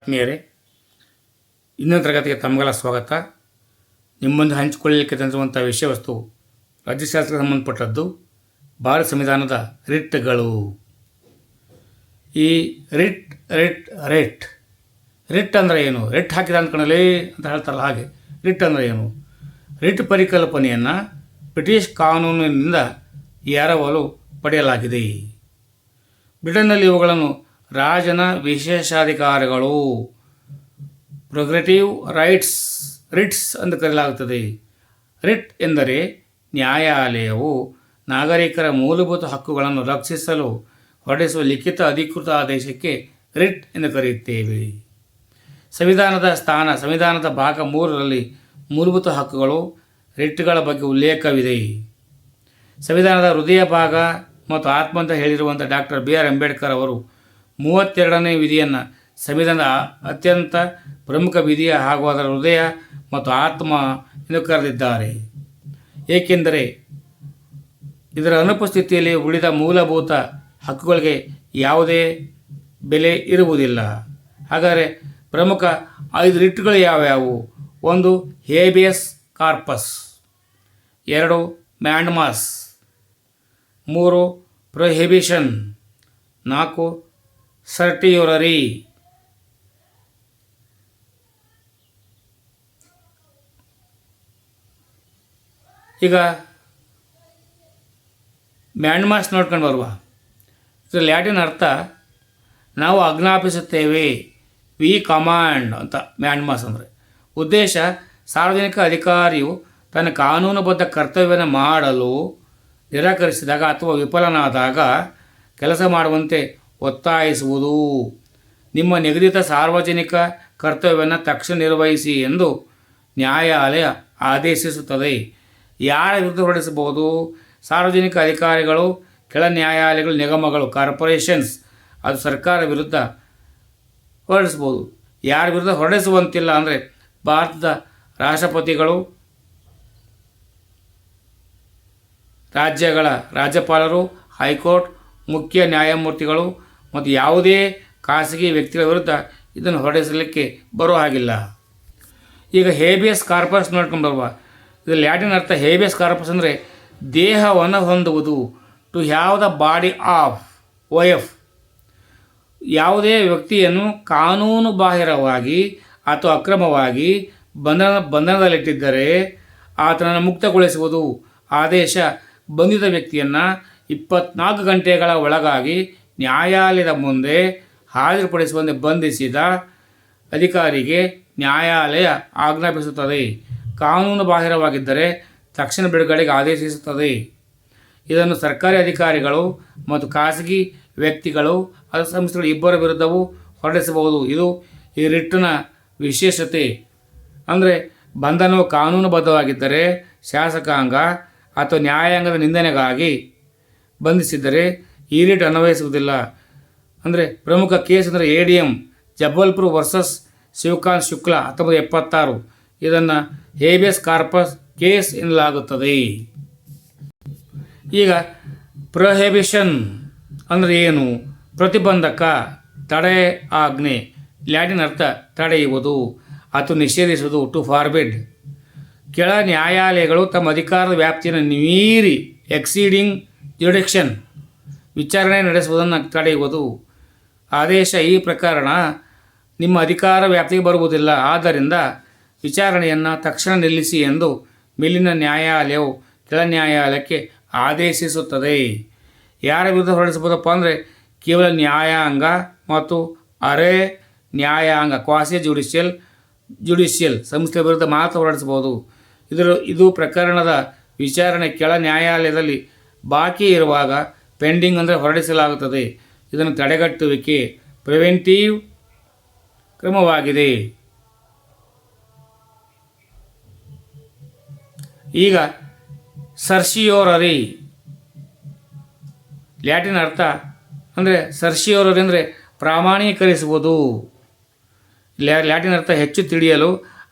ಆತ್ಮೀಯರೇ, ಇನ್ನೊಂದು ತರಗತಿಗೆ ತಮಗೆಲ್ಲ ಸ್ವಾಗತ. ನಿಮ್ಮೊಂದು ಹಂಚಿಕೊಳ್ಳಲಿಕ್ಕೆ ತಂದಿರುವಂಥ ವಿಷಯ ವಸ್ತು ರಾಜ್ಯಶಾಸ್ತ್ರಕ್ಕೆ ಸಂಬಂಧಪಟ್ಟದ್ದು. ಭಾರತ ಸಂವಿಧಾನದ ರಿಟ್ಗಳು. ಈ ರಿಟ್ ಅಂದರೆ ಏನು? ರಿಟ್ ಹಾಕಿದ ಅಂದ್ಕೊಳ್ಳಿ ಅಂತ ಹೇಳ್ತಾರಲ್ಲ, ಹಾಗೆ ರಿಟ್ ಅಂದರೆ ಏನು? ರಿಟ್ ಪರಿಕಲ್ಪನೆಯನ್ನು ಬ್ರಿಟಿಷ್ ಕಾನೂನಿನಿಂದ ಎರವಲು ಪಡೆಯಲಾಗಿದೆ. ಬ್ರಿಟನ್ನಲ್ಲಿ ಇವುಗಳನ್ನು ರಾಜನ ವಿಶೇಷಾಧಿಕಾರಗಳು, ಪ್ರೋಗ್ರೆಟಿವ್ ರಿಟ್ಸ್ ಎಂದು ಕರೆಯಲಾಗುತ್ತದೆ. ರಿಟ್ ಎಂದರೆ ನ್ಯಾಯಾಲಯವು ನಾಗರಿಕರ ಮೂಲಭೂತ ಹಕ್ಕುಗಳನ್ನು ರಕ್ಷಿಸಲು ಹೊರಡಿಸುವ ಲಿಖಿತ ಅಧಿಕೃತ ಆದೇಶಕ್ಕೆ ರಿಟ್ ಎಂದು ಕರೆಯುತ್ತೇವೆ. ಸಂವಿಧಾನದ ಭಾಗ 3ರಲ್ಲಿ ಮೂಲಭೂತ ಹಕ್ಕುಗಳು, ರಿಟ್ಗಳ ಬಗ್ಗೆ ಉಲ್ಲೇಖವಿದೆ. ಸಂವಿಧಾನದ ಹೃದಯ ಭಾಗ ಮತ್ತು ಆತ್ಮ ಅಂತ ಹೇಳಿರುವಂಥ ಡಾಕ್ಟರ್ BR ಅಂಬೇಡ್ಕರ್ ಅವರು 32ನೇ ವಿಧಿಯನ್ನು ಸಂವಿಧಾನದ ಅತ್ಯಂತ ಪ್ರಮುಖ ವಿಧಿಯ ಹಾಗೂ ಅದರ ಹೃದಯ ಮತ್ತು ಆತ್ಮ ಎಂದು ಕರೆದಿದ್ದಾರೆ. ಏಕೆಂದರೆ ಇದರ ಅನುಪಸ್ಥಿತಿಯಲ್ಲಿ ಉಳಿದ ಮೂಲಭೂತ ಹಕ್ಕುಗಳಿಗೆ ಯಾವುದೇ ಬೆಲೆ ಇರುವುದಿಲ್ಲ. ಹಾಗಾದರೆ ಪ್ರಮುಖ 5 ರಿಟ್ಗಳು ಯಾವ್ಯಾವು? 1 ಹೇಬಿಯಸ್ ಕಾರ್ಪಸ್, 2 ಮ್ಯಾಂಡಮಾಸ್, 3 ಪ್ರೊಹಿಬಿಷನ್, 4 ಸರ್ಟಿಯೋರರಿ. ಈಗ ಮ್ಯಾಂಡಮಾಸ್ ನೋಡ್ಕೊಂಡು ಬರುವ. ಇದರ ಲ್ಯಾಟಿನ್ ಅರ್ಥ ನಾವು ಆಜ್ಞಾಪಿಸುತ್ತೇವೆ, ವಿ ಕಮಾಂಡ್ ಅಂತ. ಮ್ಯಾಂಡಮಾಸ್ ಅಂದರೆ ಉದ್ದೇಶ ಸಾರ್ವಜನಿಕ ಅಧಿಕಾರಿಯು ತನ್ನ ಕಾನೂನುಬದ್ಧ ಕರ್ತವ್ಯವನ್ನು ಮಾಡಲು ನಿರಾಕರಿಸಿದಾಗ ಅಥವಾ ವಿಫಲನಾದಾಗ ಕೆಲಸ ಮಾಡುವಂತೆ ಒತ್ತಾಯಿಸುವುದು. ನಿಮ್ಮ ನಿಗದಿತ ಸಾರ್ವಜನಿಕ ಕರ್ತವ್ಯವನ್ನು ತಕ್ಷಣ ನಿರ್ವಹಿಸಿ ಎಂದು ನ್ಯಾಯಾಲಯ ಆದೇಶಿಸುತ್ತದೆ. ಯಾರ ವಿರುದ್ಧ ಹೊರಡಿಸಬಹುದು? ಸಾರ್ವಜನಿಕ ಅಧಿಕಾರಿಗಳು, ಕೆಳ ನ್ಯಾಯಾಲಯಗಳು, ನಿಗಮಗಳು, ಕಾರ್ಪೊರೇಷನ್ಸ್, ಅದು ಸರ್ಕಾರ ವಿರುದ್ಧ ಹೊರಡಿಸ್ಬೋದು. ಯಾರ ವಿರುದ್ಧ ಹೊರಡಿಸುವಂತಿಲ್ಲ ಅಂದರೆ ಭಾರತದ ರಾಷ್ಟ್ರಪತಿಗಳು, ರಾಜ್ಯಗಳ ರಾಜ್ಯಪಾಲರು, ಹೈಕೋರ್ಟ್, ಮುಖ್ಯ ನ್ಯಾಯಮೂರ್ತಿಗಳು ಮತ್ತು ಯಾವುದೇ ಖಾಸಗಿ ವ್ಯಕ್ತಿಗಳ ವಿರುದ್ಧ ಇದನ್ನು ಹೊರಡಿಸಲಿಕ್ಕೆ ಬರೋ ಹಾಗಿಲ್ಲ. ಈಗ ಹೇಬಿಯಸ್ ಕಾರ್ಪಸ್ ನೋಡ್ಕೊಂಡು ಬರುವ. ಇದು ಲ್ಯಾಟಿನ್ ಅರ್ಥ. ಹೇಬಿಯಸ್ ಕಾರ್ಪಸ್ ಅಂದರೆ ದೇಹವನ್ನು ಹೊಂದುವುದು, to have the body of wife. ಯಾವುದೇ ವ್ಯಕ್ತಿಯನ್ನು ಕಾನೂನು ಬಾಹಿರವಾಗಿ ಅಥವಾ ಅಕ್ರಮವಾಗಿ ಬಂಧನದಲ್ಲಿಟ್ಟಿದ್ದರೆ ಆತನನ್ನು ಮುಕ್ತಗೊಳಿಸುವುದು. ಆದೇಶ ಬಂಧಿತ ವ್ಯಕ್ತಿಯನ್ನು 24 ಗಂಟೆಗಳ ಒಳಗಾಗಿ ನ್ಯಾಯಾಲಯದ ಮುಂದೆ ಹಾಜರುಪಡಿಸುವಂತೆ ಬಂಧಿಸಿದ ಅಧಿಕಾರಿಗೆ ನ್ಯಾಯಾಲಯ ಆಜ್ಞಾಪಿಸುತ್ತದೆ. ಕಾನೂನು ಬಾಹಿರವಾಗಿದ್ದರೆ ತಕ್ಷಣ ಬಿಡುಗಡೆಗೆ ಆದೇಶಿಸುತ್ತದೆ. ಇದನ್ನು ಸರ್ಕಾರಿ ಅಧಿಕಾರಿಗಳು ಮತ್ತು ಖಾಸಗಿ ವ್ಯಕ್ತಿಗಳು ಅಥವಾ ಸಂಸ್ಥೆಗಳು ಇಬ್ಬರ ವಿರುದ್ಧವೂ ಹೊರಡಿಸಬಹುದು. ಇದು ಈ ರಿಟ್ನ ವಿಶೇಷತೆ. ಅಂದರೆ ಬಂಧನವು ಕಾನೂನುಬದ್ಧವಾಗಿದ್ದರೆ, ಶಾಸಕಾಂಗ ಅಥವಾ ನ್ಯಾಯಾಂಗದ ನಿಂದನೆಗಾಗಿ ಬಂಧಿಸಿದರೆ ಈ ರಿಟ್ ಅನ್ವಯಿಸುವುದಿಲ್ಲ. ಅಂದರೆ ಪ್ರಮುಖ ಕೇಸ್ ಅಂದರೆ ADM ಜಬಲ್ಪುರ್ ವರ್ಸಸ್ ಶಿವಕಾಂತ್ ಶುಕ್ಲಾ 1976. ಇದನ್ನು ಹೇಬಿಯಸ್ ಕಾರ್ಪಸ್ ಕೇಸ್ ಎನ್ನಲಾಗುತ್ತದೆ. ಈಗ ಪ್ರೊಹಿಬಿಷನ್ ಅಂದರೆ ಏನು? ಪ್ರತಿಬಂಧಕ, ತಡೆ ಆಜ್ಞೆ. ಲ್ಯಾಟಿನ್ ಅರ್ಥ ತಡೆಯುವುದು ಅಥವಾ ನಿಷೇಧಿಸುವುದು, ಟು ಫಾರ್ಬಿಡ್. ಕೆಳ ನ್ಯಾಯಾಲಯಗಳು ತಮ್ಮ ಅಧಿಕಾರದ ವ್ಯಾಪ್ತಿಯನ್ನು ಮೀರಿ, ಎಕ್ಸೀಡಿಂಗ್ ಜ್ಯುಡಿಕ್ಷನ್, ವಿಚಾರಣೆ ನಡೆಸುವುದನ್ನು ತಡೆಯುವುದು. ಆದೇಶ ಈ ಪ್ರಕರಣ ನಿಮ್ಮ ಅಧಿಕಾರ ವ್ಯಾಪ್ತಿಗೆ ಬರುವುದಿಲ್ಲ, ಆದ್ದರಿಂದ ವಿಚಾರಣೆಯನ್ನು ತಕ್ಷಣ ನಿಲ್ಲಿಸಿ ಎಂದು ಮೇಲಿನ ನ್ಯಾಯಾಲಯವು ಕೆಳ ನ್ಯಾಯಾಲಯಕ್ಕೆ ಆದೇಶಿಸುತ್ತದೆ. ಯಾರ ವಿರುದ್ಧ ಹೊರಡಿಸಬಹುದಪ್ಪ ಅಂದರೆ ಕೇವಲ ನ್ಯಾಯಾಂಗ ಮತ್ತು ಅರೆ ನ್ಯಾಯಾಂಗ, ಕ್ವಾಸಿ ಜುಡಿಷಿಯಲ್ ಸಂಸ್ಥೆಯ ವಿರುದ್ಧ ಮಾತ್ರ ಹೊರಡಿಸಬಹುದು. ಇದು ಪ್ರಕರಣದ ವಿಚಾರಣೆ ಕೆಳ ನ್ಯಾಯಾಲಯದಲ್ಲಿ ಬಾಕಿ ಇರುವಾಗ ಪೆಂಡಿಂಗ್ ಅಂದರೆ ಹೊರಡಿಸಲಾಗುತ್ತದೆ. ಇದನ್ನು ತಡೆಗಟ್ಟುವಿಕೆ, ಪ್ರಿವೆಂಟಿವ್ ಕ್ರಮವಾಗಿದೆ. ಈಗ ಸರ್ಶಿಯೋರರಿ. ಲ್ಯಾಟಿನ್ ಅರ್ಥ ಅಂದರೆ ಸರ್ಶಿಯೋರರಿ ಅಂದರೆ ಪ್ರಾಮಾಣೀಕರಿಸುವುದು. ಲ್ಯಾಟಿನ್ ಅರ್ಥ ಹೆಚ್ಚು ತಿಳಿಯಲು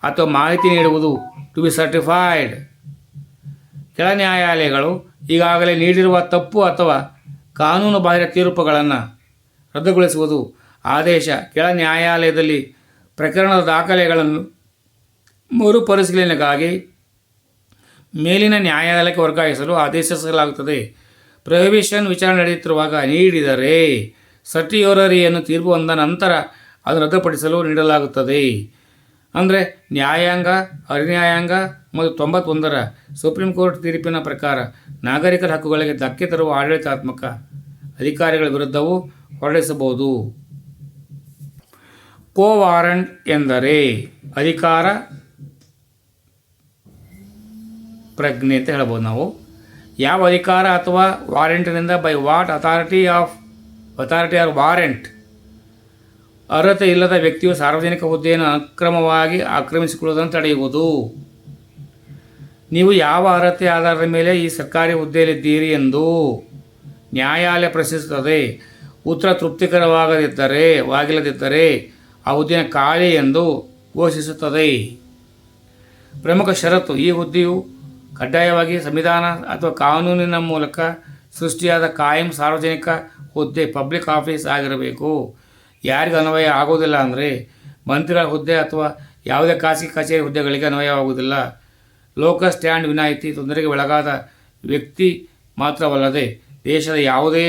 ಅಥವಾ ಮಾಹಿತಿ ನೀಡುವುದು, ಟು ಬಿ ಸರ್ಟಿಫೈಡ್. ಕೆಳ ನ್ಯಾಯಾಲಯಗಳು ಈಗಾಗಲೇ ನೀಡಿರುವ ತಪ್ಪು ಅಥವಾ ಕಾನೂನು ಬಾಹಿರ ತೀರ್ಪುಗಳನ್ನು ರದ್ದುಗೊಳಿಸುವುದು. ಆದೇಶ ಕೆಳ ನ್ಯಾಯಾಲಯದಲ್ಲಿ ಪ್ರಕರಣದ ದಾಖಲೆಗಳನ್ನು ಮರುಪರಿಶೀಲನೆಗಾಗಿ ಮೇಲಿನ ನ್ಯಾಯಾಲಯಕ್ಕೆ ವರ್ಗಾಯಿಸಲು ಆದೇಶಿಸಲಾಗುತ್ತದೆ. ಪ್ರೊಹಿಬಿಷನ್ ವಿಚಾರಣೆ ನಡೆಯುತ್ತಿರುವಾಗ ನೀಡಿದರೆ ಸರ್ಟಿಯೋರರಿಯನ್ನು ತೀರ್ಪು ಬಂದ ನಂತರ ಅದನ್ನು ರದ್ದುಪಡಿಸಲು ನೀಡಲಾಗುತ್ತದೆ. ಅಂದರೆ ನ್ಯಾಯಾಂಗ, ಅನ್ಯಾಯಾಂಗ ಮತ್ತು 91ರ ಸುಪ್ರೀಂ ಕೋರ್ಟ್ ತೀರ್ಪಿನ ಪ್ರಕಾರ ನಾಗರಿಕರ ಹಕ್ಕುಗಳಿಗೆ ಧಕ್ಕೆ ತರುವ ಆಡಳಿತಾತ್ಮಕ ಅಧಿಕಾರಿಗಳ ವಿರುದ್ಧವೂ ಹೊರಡಿಸಬಹುದು. ಕೋ ವಾರಂಟ್ ಎಂದರೆ ಅಧಿಕಾರ ಪ್ರಜ್ಞೆ ಅಂತ ಹೇಳ್ಬೋದು ನಾವು. ಯಾವ ಅಧಿಕಾರ ಅಥವಾ ವಾರೆಂಟ್ನಿಂದ by what authority or warrant ಅರ್ಹತೆ ಇಲ್ಲದ ವ್ಯಕ್ತಿಯು ಸಾರ್ವಜನಿಕ ಹುದ್ದೆಯನ್ನು ಅಕ್ರಮವಾಗಿ ಆಕ್ರಮಿಸಿಕೊಳ್ಳುವುದನ್ನು ತಡೆಯುವುದು. ನೀವು ಯಾವ ಅರ್ಹತೆ ಆಧಾರದ ಮೇಲೆ ಈ ಸರ್ಕಾರಿ ಹುದ್ದೆಯಲ್ಲಿದ್ದೀರಿ ಎಂದು ನ್ಯಾಯಾಲಯ ಪ್ರಶ್ನಿಸುತ್ತದೆ. ಉತ್ತರ ತೃಪ್ತಿಕರವಾಗಿಲ್ಲದಿದ್ದರೆ ಆ ಹುದ್ದೆಯನ್ನು ಖಾಲಿ ಎಂದು ಘೋಷಿಸುತ್ತದೆ. ಪ್ರಮುಖ ಷರತ್ತು: ಈ ಹುದ್ದೆಯು ಕಡ್ಡಾಯವಾಗಿ ಸಂವಿಧಾನ ಅಥವಾ ಕಾನೂನಿನ ಮೂಲಕ ಸೃಷ್ಟಿಯಾದ ಕಾಯಂ ಸಾರ್ವಜನಿಕ ಹುದ್ದೆ, ಪಬ್ಲಿಕ್ ಆಫೀಸ್ ಆಗಿರಬೇಕು. ಯಾರಿಗೆ ಅನ್ವಯ ಆಗುವುದಿಲ್ಲ ಅಂದರೆ ಮಂತ್ರಿಗಳ ಹುದ್ದೆ ಅಥವಾ ಯಾವುದೇ ಖಾಸಗಿ ಕಚೇರಿ ಹುದ್ದೆಗಳಿಗೆ ಅನ್ವಯವಾಗುವುದಿಲ್ಲ. ಲೋಕಸ್ ಸ್ಟ್ಯಾಂಡ್ ವಿನಾಯಿತಿ ತೊಂದರೆಗೆ ಒಳಗಾದ ವ್ಯಕ್ತಿ ಮಾತ್ರವಲ್ಲದೆ ದೇಶದ ಯಾವುದೇ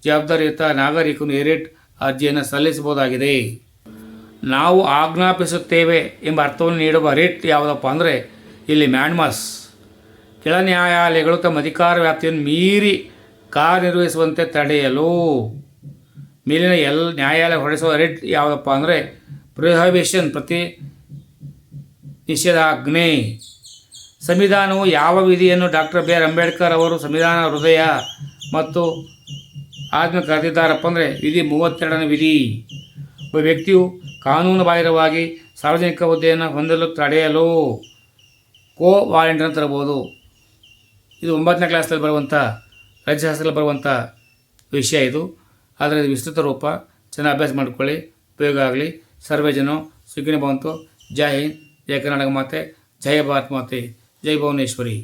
ಜವಾಬ್ದಾರಿಯುತ ನಾಗರಿಕನು ರಿಟ್ ಅರ್ಜಿಯನ್ನು ಸಲ್ಲಿಸಬಹುದಾಗಿದೆ. ನಾವು ಆಜ್ಞಾಪಿಸುತ್ತೇವೆ ಎಂಬ ಅರ್ಥವನ್ನು ನೀಡುವ ರಿಟ್ ಯಾವುದಪ್ಪ ಅಂದರೆ ಇಲ್ಲಿ ಮ್ಯಾಂಡ್ಮಸ್. ಕೆಳ ನ್ಯಾಯಾಲಯಗಳು ತಮ್ಮ ಅಧಿಕಾರ ವ್ಯಾಪ್ತಿಯನ್ನು ಮೀರಿ ಕಾರ್ಯನಿರ್ವಹಿಸುವಂತೆ ತಡೆಯಲು ಮೇಲಿನ ನ್ಯಾಯಾಲಯ ಹೊರಡಿಸುವ ರಿಟ್ ಯಾವುದಪ್ಪ ಅಂದರೆ ಪ್ರೊಹಿಬಿಷನ್, ಪ್ರತಿ ನಿಷೇಧಾಜ್ಞೆ. ಸಂವಿಧಾನವು ಯಾವ ವಿಧಿಯನ್ನು ಡಾಕ್ಟರ್ ಬಿ ಆರ್ ಅಂಬೇಡ್ಕರ್ ಅವರು ಸಂವಿಧಾನ ಹೃದಯ ಮತ್ತು ಆಜ್ಞೆ ಕರೆದಿದ್ದಾರಪ್ಪ ಅಂದರೆ ವಿಧಿ 32ನೇ ವಿಧಿ. ಒಬ್ಬ ವ್ಯಕ್ತಿಯು ಕಾನೂನು ಬಾಹಿರವಾಗಿ ಸಾರ್ವಜನಿಕ ಹುದ್ದೆಯನ್ನು ಹೊಂದಲು ತಡೆಯಲು ಕೋ ವಾರೆಂಟನ್ನು ತರಬಹುದು. ಇದು 9ನೇ ಕ್ಲಾಸಲ್ಲಿ ಬರುವಂಥ ರಾಜ್ಯಶಾಸ್ತ್ರದಲ್ಲಿ ಬರುವಂಥ ವಿಷಯ ಇದು. ಆದರೆ ಇದು ವಿಸ್ತೃತ ರೂಪ. ಚೆನ್ನಾಗಿ ಅಭ್ಯಾಸ ಮಾಡಿಕೊಳ್ಳಿ, ಉಪಯೋಗ ಆಗಲಿ. ಸರ್ವೇ ಜನ ಸುಖಿನೋ ಭವಂತು. ಜೈ ಹಿಂದ್, ಜೈ ಕರ್ನಾಟಕ ಮಾತೆ, ಜೈ ಭಾರತ್ ಮಾತೆ, ಜೈ ಭುವನೇಶ್ವರಿ.